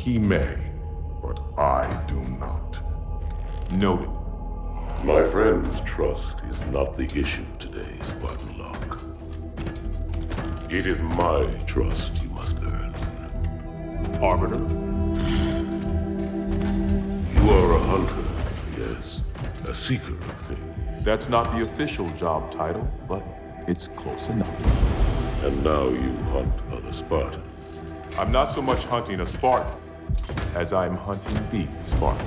He may, but I do not. Noted. My friend's trust is not the issue today, Spartan Locke. It is my trust you must earn. Arbiter? You are a hunter, yes. A seeker of things. That's not the official job title, but it's close enough. And now you hunt other Spartans. I'm not so much hunting a Spartan, as I'm hunting the Spartan.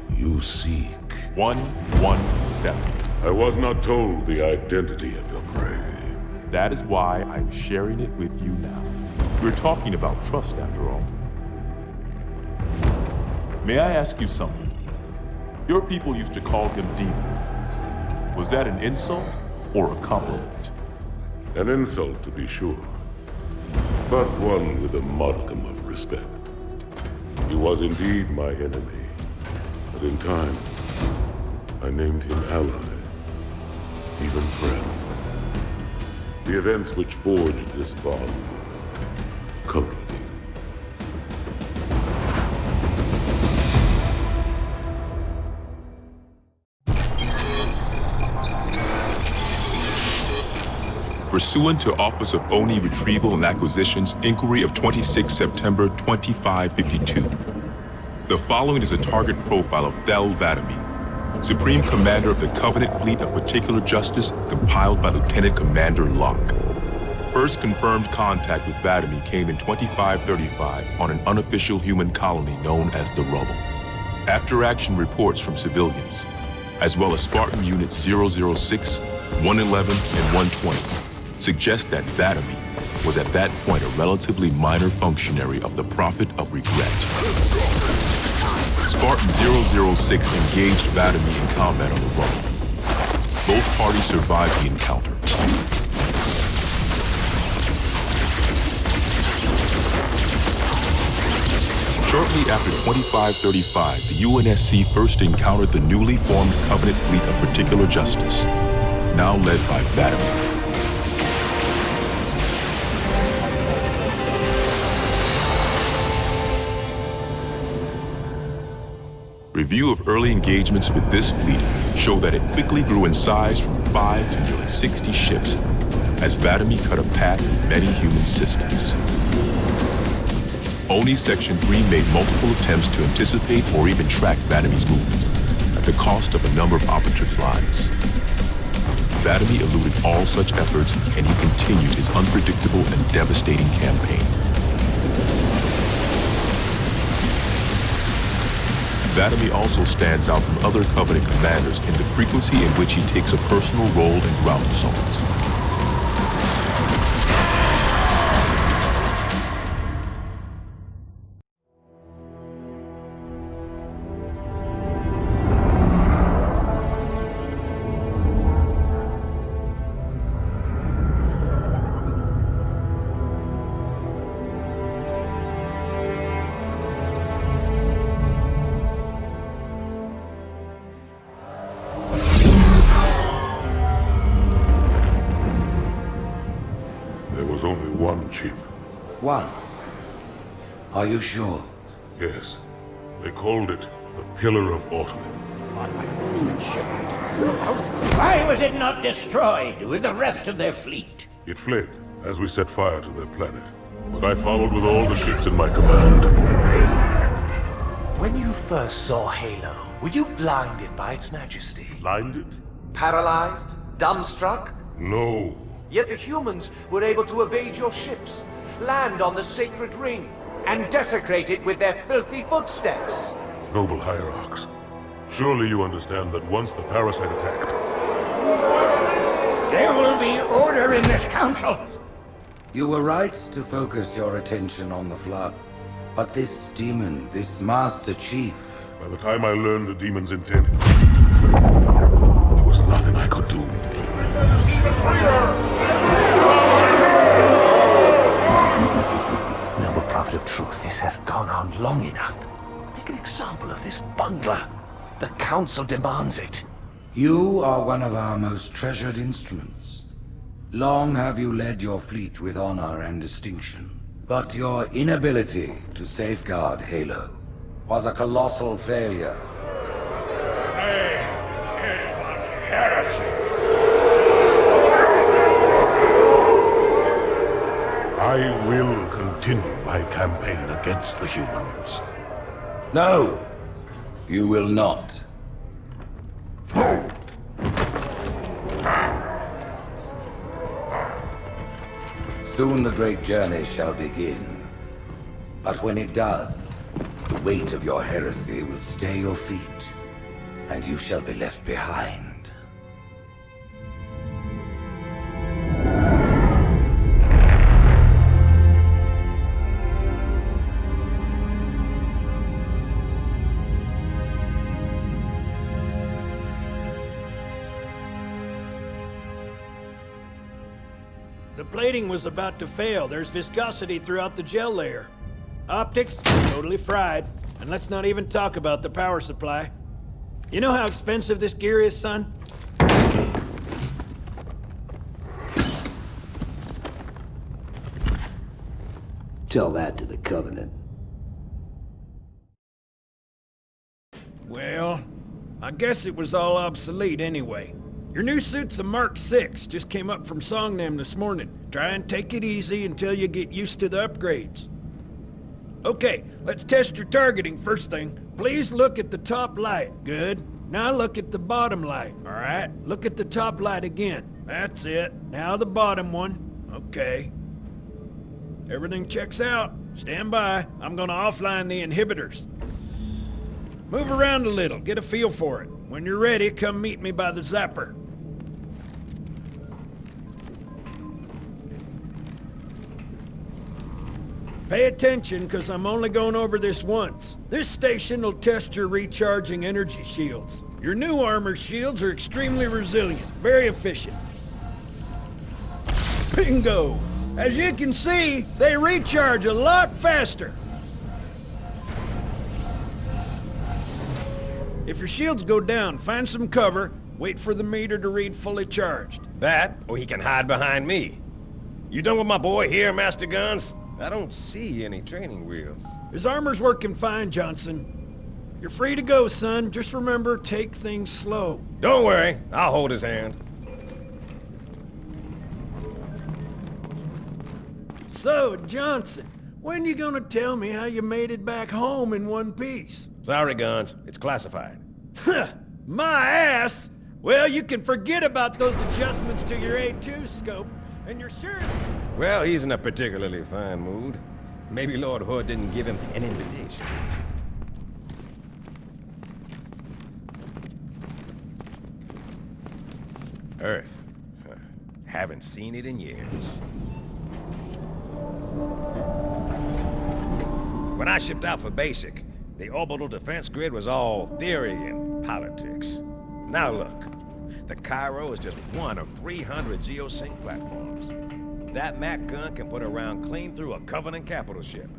You seek. 117. I was not told the identity of your prey. That is why I'm sharing it with you now. We're talking about trust, after all. May I ask you something? Your people used to call him Demon. Was that an insult or a compliment? An insult, to be sure, but one with a modicum of respect. He was indeed my enemy, but in time, I named him ally, even friend. The events which forged this bond were complicated. Pursuant to Office of Oni Retrieval and Acquisitions Inquiry of 26 September 2552. The following is a target profile of Thel Vadami, Supreme Commander of the Covenant Fleet of Particular Justice, compiled by Lieutenant Commander Locke. First confirmed contact with Vadami came in 2535 on an unofficial human colony known as the Rubble. After-action reports from civilians, as well as Spartan Units 006, 111, and 120, suggest that Vadami was at that point a relatively minor functionary of the Prophet of Regret. Spartan 006 engaged Vadami in combat on the Rubble. Both parties survived the encounter. Shortly after 2535, the UNSC first encountered the newly formed Covenant Fleet of Particular Justice, now led by Vadami. Review of early engagements with this fleet show that it quickly grew in size from 5 to nearly 60 ships as Vadami cut a path in many human systems. Oni Section 3 made multiple attempts to anticipate or even track Vadami's movements at the cost of a number of operatives' lives. Vadami eluded all such efforts, and he continued his unpredictable and devastating campaign. Vadami also stands out from other Covenant commanders in the frequency in which he takes a personal role in ground assaults. Only one ship. One? Are you sure? Yes. They called it the Pillar of Autumn. Why was it not destroyed with the rest of their fleet? It fled as we set fire to their planet. But I followed with all the ships in my command. When you first saw Halo, were you blinded by its majesty? Blinded? Paralyzed? Dumbstruck? No. Yet the humans were able to evade your ships, land on the sacred ring, and desecrate it with their filthy footsteps. Noble hierarchs, surely you understand that once the parasite attacked... There will be order in this council. You were right to focus your attention on the Flood. But this demon, this Master Chief... By the time I learned the demon's intent, there was nothing I could do. Noble Prophet of Truth, this has gone on long enough. Make an example of this bungler. The Council demands it. You are one of our most treasured instruments. Long have you led your fleet with honor and distinction, but your inability to safeguard Halo was a colossal failure. Hey, it was heresy. I will continue my campaign against the humans. No, you will not. Soon the great journey shall begin. But when it does, the weight of your heresy will stay your feet, and you shall be left behind. The plating was about to fail. There's viscosity throughout the gel layer. Optics, totally fried. And let's not even talk about the power supply. You know how expensive this gear is, son? Tell that to the Covenant. Well, I guess it was all obsolete anyway. Your new suit's a Mark 6, just came up from Songnam this morning. Try and take it easy until you get used to the upgrades. Okay, let's test your targeting first thing. Please look at the top light. Good. Now look at the bottom light, alright? Look at the top light again. That's it. Now the bottom one. Okay. Everything checks out. Stand by. I'm gonna offline the inhibitors. Move around a little, get a feel for it. When you're ready, come meet me by the zapper. Pay attention, because I'm only going over this once. This station will test your recharging energy shields. Your new armor shields are extremely resilient, very efficient. Bingo! As you can see, they recharge a lot faster. If your shields go down, find some cover, wait for the meter to read fully charged. That, or he can hide behind me. You done with my boy here, Master Guns? I don't see any training wheels. His armor's working fine, Johnson. You're free to go, son. Just remember, take things slow. Don't worry, I'll hold his hand. So, Johnson, when you gonna tell me how you made it back home in one piece? Sorry, Guns. It's classified. My ass! Well, you can forget about those adjustments to your A2 scope, and you're sure... Well, he's in a particularly fine mood. Maybe Lord Hood didn't give him an invitation. Earth. Haven't seen it in years. When I shipped out for basic, the orbital defense grid was all theory and politics. Now look, the Cairo is just one of 300 geosync platforms. That Mac gun can put a round clean through a Covenant capital ship.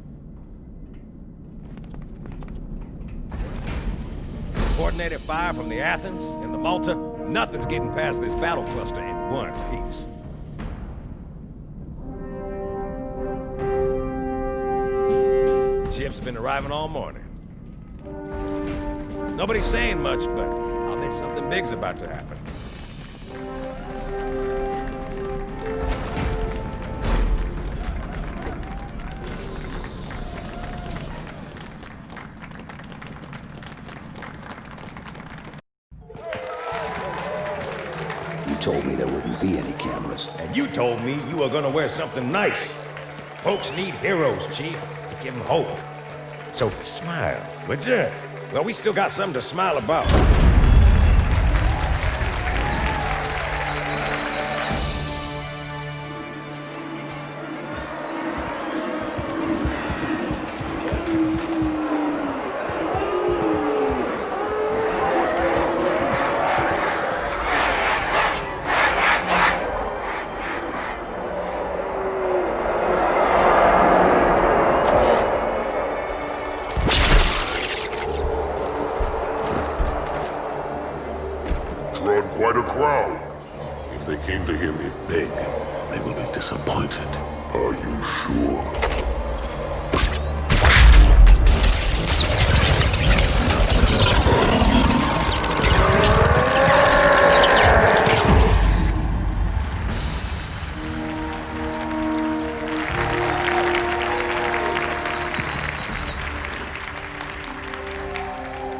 Coordinated fire from the Athens and the Malta, nothing's getting past this battle cluster in one piece. Ships have been arriving all morning. Nobody's saying much, but I'll bet something big's about to happen. You told me there wouldn't be any cameras. And you told me you were gonna wear something nice. Folks need heroes, Chief, to give them hope. So smile, would you? Well, we still got something to smile about. Drawn quite a crowd. If they came to hear me beg, they will be disappointed. Are you sure?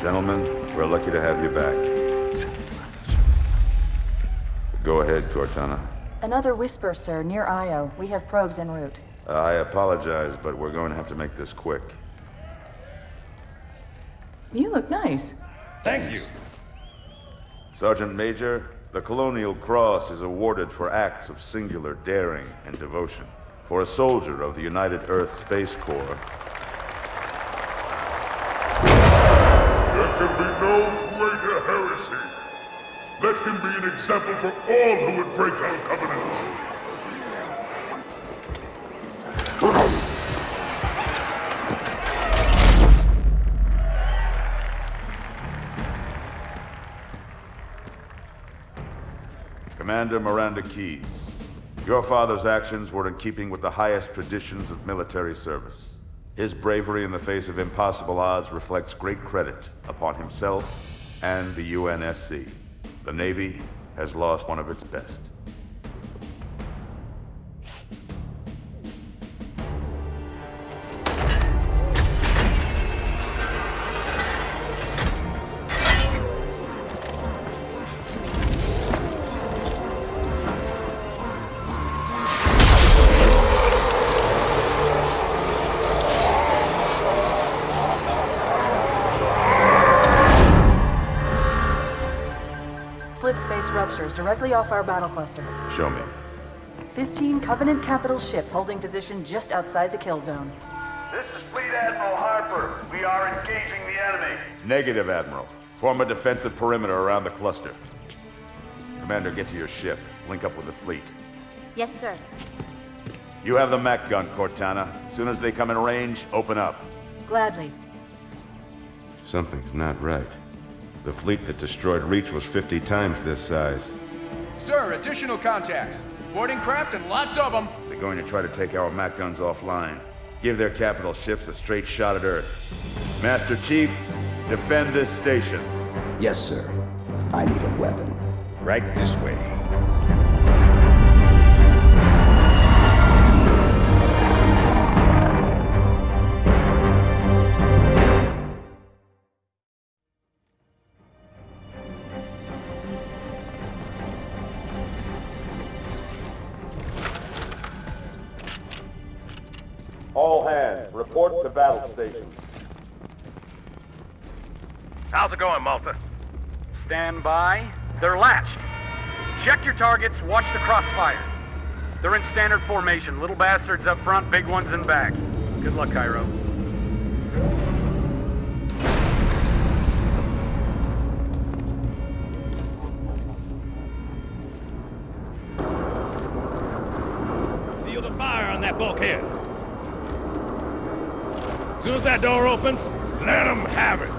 Gentlemen, we're lucky to have you back. Go ahead, Cortana. Another whisper, sir, near Io. We have probes en route. I apologize, but we're going to have to make this quick. You look nice. Thank you. Sergeant Major, the Colonial Cross is awarded for acts of singular daring and devotion. For a soldier of the United Earth Space Corps, there can be no greater heresy. Let him be an example for all who would break our covenant. Commander Miranda Keyes, your father's actions were in keeping with the highest traditions of military service. His bravery in the face of impossible odds reflects great credit upon himself and the UNSC. The Navy has lost one of its best. Slip space ruptures directly off our battle cluster. Show me. 15 Covenant capital ships holding position just outside the kill zone. This is Fleet Admiral Harper. We are engaging the enemy. Negative, Admiral. Form a defensive perimeter around the cluster. Commander, get to your ship. Link up with the fleet. Yes, sir. You have the mech gun, Cortana. As soon as they come in range, open up. Gladly. Something's not right. The fleet that destroyed Reach was 50 times this size. Sir, additional contacts. Boarding craft and lots of them. They're going to try to take our mech guns offline. Give their capital ships a straight shot at Earth. Master Chief, defend this station. Yes, sir. I need a weapon. Right this way. All hands, report to battle stations. How's it going, Malta? Stand by. They're latched. Check your targets, watch the crossfire. They're in standard formation. Little bastards up front, big ones in back. Good luck, Cairo. Feel the fire on that bulkhead. As soon as that door opens, let them have it.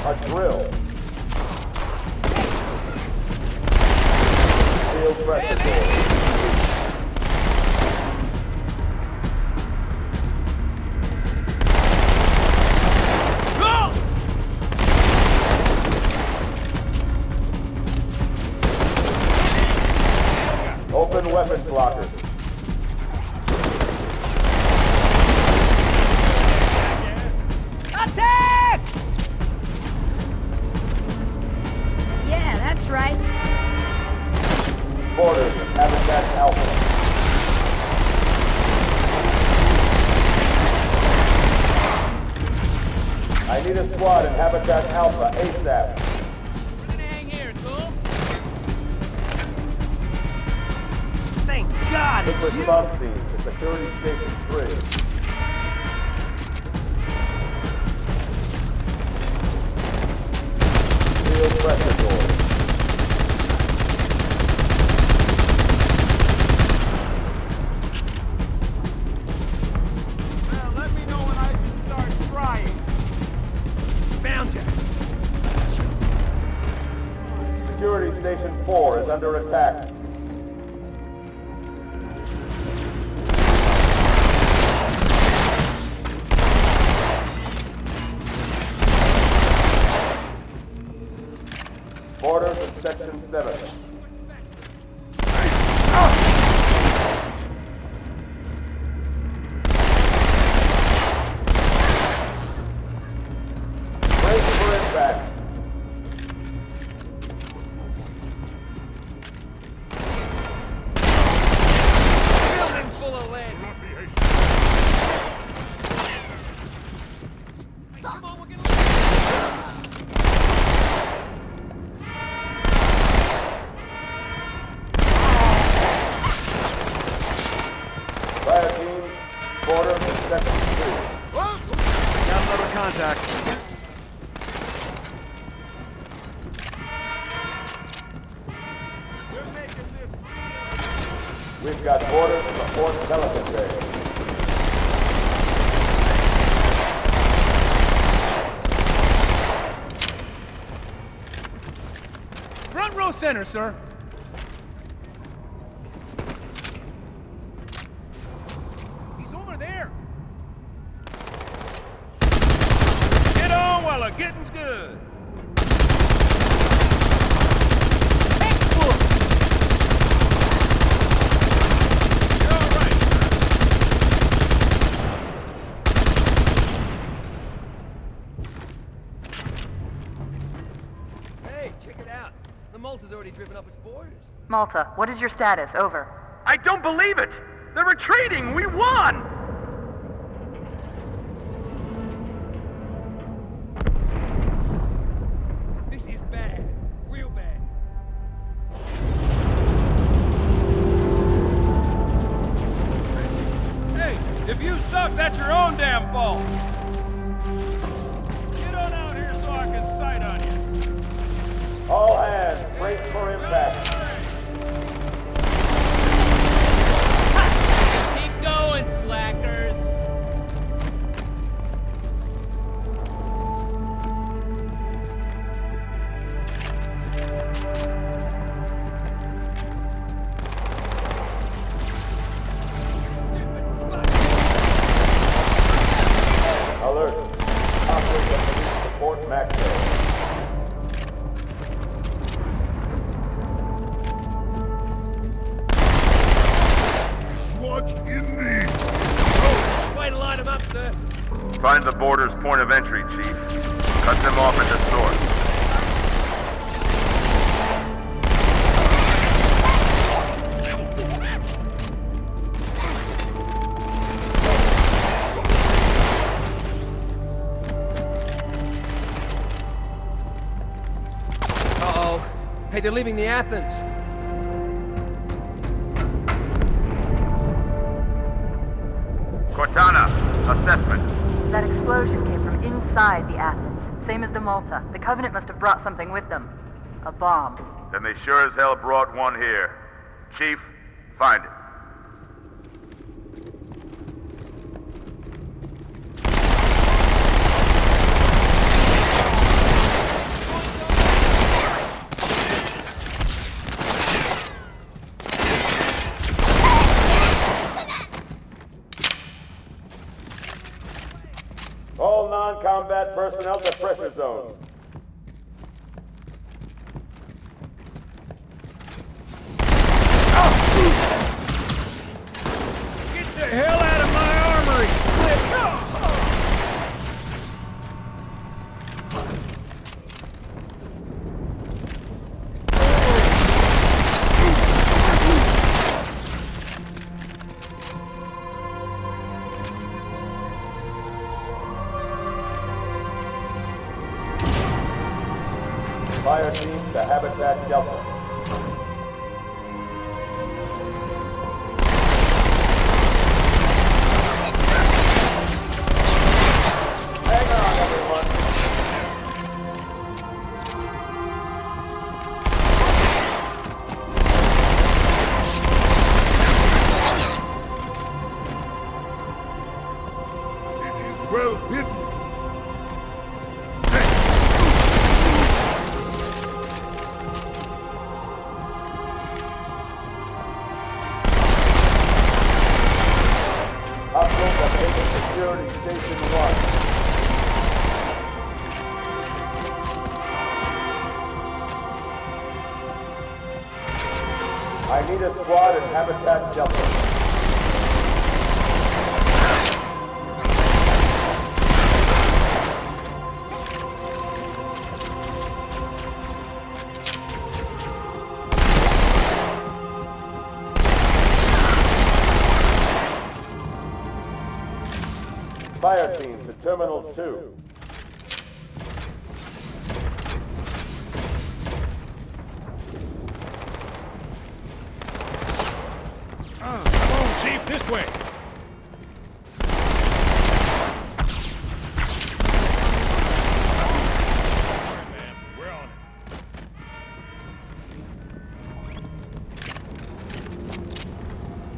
A drill. Field pressure door. Open weapons lockers. Attack! Yeah, that's right. Orders, Habitat Alpha. I need a squad in Habitat Alpha ASAP. We're gonna hang here, cool? Thank God Quick it's you! response team to Security Station 3. Field pressure door. Station 4 is under attack. Orders in Section 7. Brace for impact. Building full of lead. Hey, come on, we're gonna... Fire team, quarter in Section 2. Got another contact. We've got orders from the 4th Pelican Bay. Front row center, sir. He's over there. Get on while the getting's good. You're all right, Hey, check it out. The Malta's already driven up its borders. Malta, what is your status? Over. I don't believe it! They're retreating! We won! This is bad. Real bad. Hey, if you suck, that's your own damn fault. Get on out here so I can sight on you. All hands, brace for impact. Keep going, slackers. Alert. Officers of police support Maxwell. Swatched in me. Way to line them up, sir. Find the border's point of entry, Chief. Cut them off at the source. Uh-oh. Hey, they're leaving the Athens. Cortana, assessment. That explosion came from inside the Athens, same as the Malta. The Covenant must have brought something with them. A bomb. Then they sure as hell brought one here. Chief, find it. All non-combat personnel to pressure zones. Get the hell out of my armory, split! Fire team to Habitat Delta. Hang on, everyone. It is well hidden. I need a squad in Habitat Delta. Fire team to Terminal 2. Come on, Chief, this way. We're on it.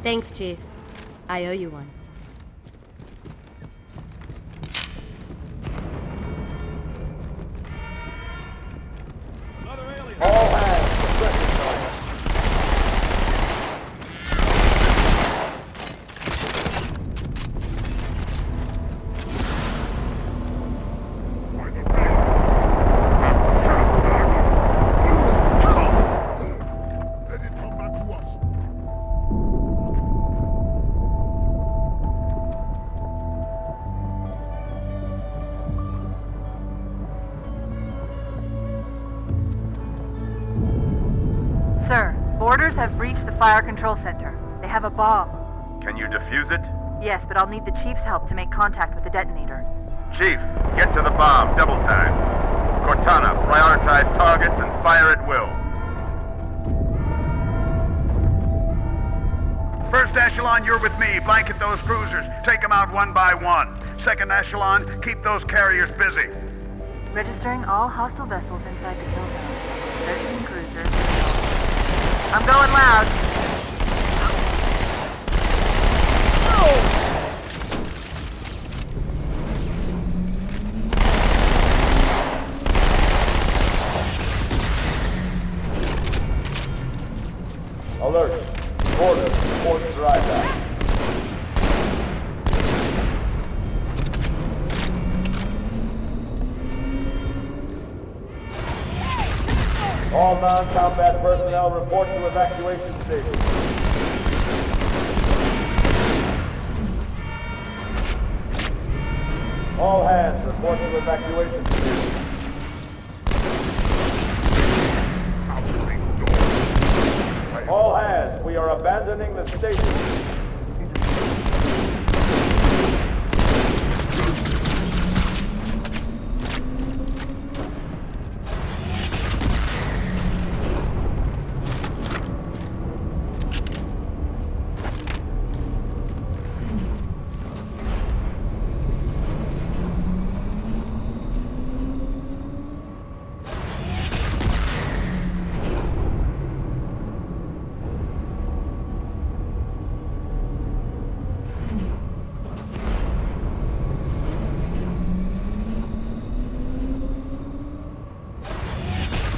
Thanks, Chief. I owe you one. All hands, suppression target. Let it come back to us. Sir, boarders have breached the fire control center. They have a bomb. Can you defuse it? Yes, but I'll need the Chief's help to make contact with the detonator. Chief, get to the bomb, double time. Cortana, prioritize targets and fire at will. First echelon, you're with me. Blanket those cruisers. Take them out one by one. Second echelon, keep those carriers busy. Registering all hostile vessels inside the kill zone. 13 cruisers. I'm going loud. Alert. Order. Report dry down. All non-combat personnel report to evacuation station. All hands report to evacuation station. All hands, we are abandoning the station.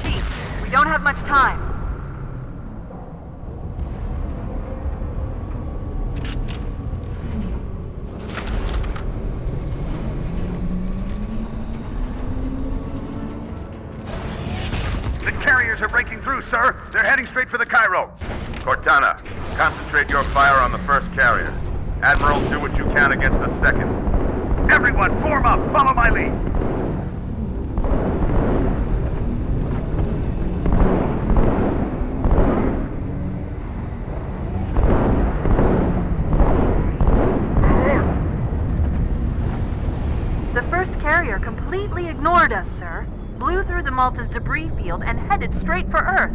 Chief, we don't have much time. The carriers are breaking through, sir. They're heading straight for the Cairo. Cortana, concentrate your fire on the first carrier. Admiral, do what you can against the second. Everyone, form up. Follow my lead. The first carrier completely ignored us, sir. Blew through the Malta's debris field and headed straight for Earth.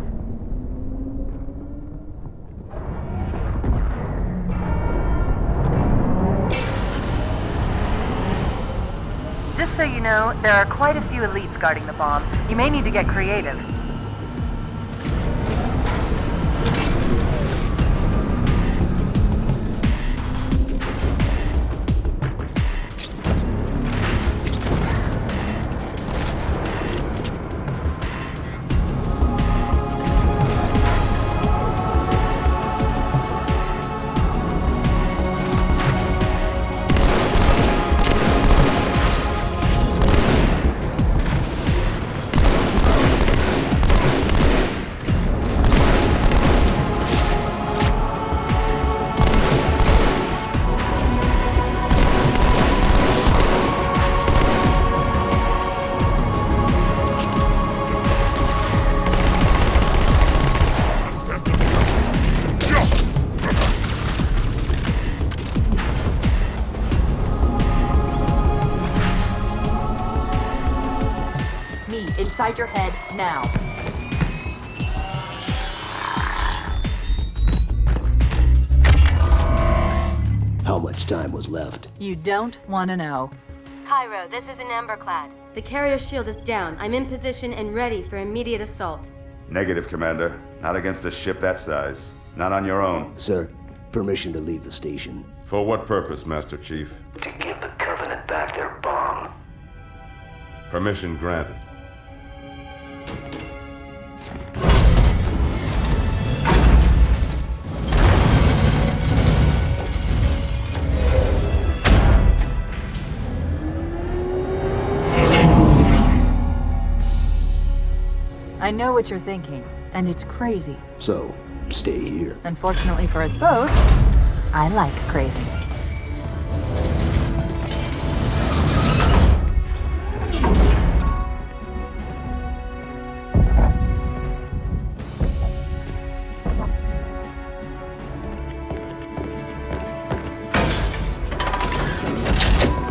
Just so you know, there are quite a few elites guarding the bomb. You may need to get creative. inside your head now. How much time was left? You don't want to know. Cairo, this is an Emberclad. The carrier shield is down. I'm in position and ready for immediate assault. Negative, Commander. Not against a ship that size. Not on your own. Sir, permission to leave the station. For what purpose, Master Chief? To give the Covenant back their bomb. Permission granted. I know what you're thinking, and it's crazy. So, stay here. Unfortunately for us both, I like crazy.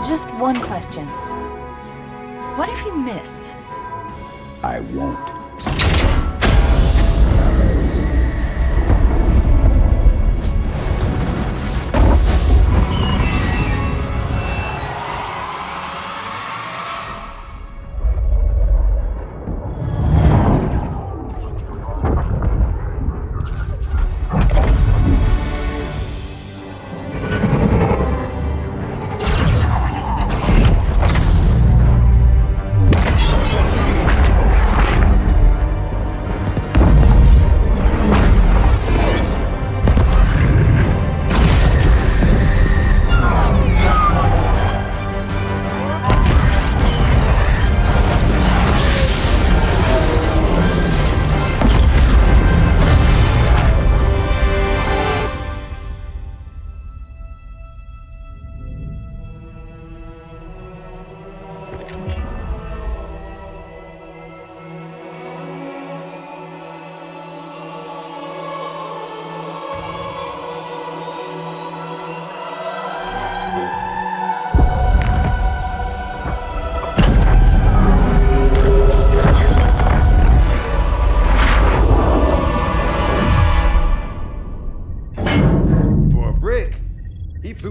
Just one question. What if you miss? I won't.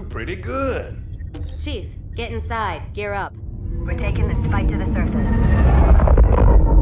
Pretty good. Chief, get inside. Gear up. We're taking this fight to the surface.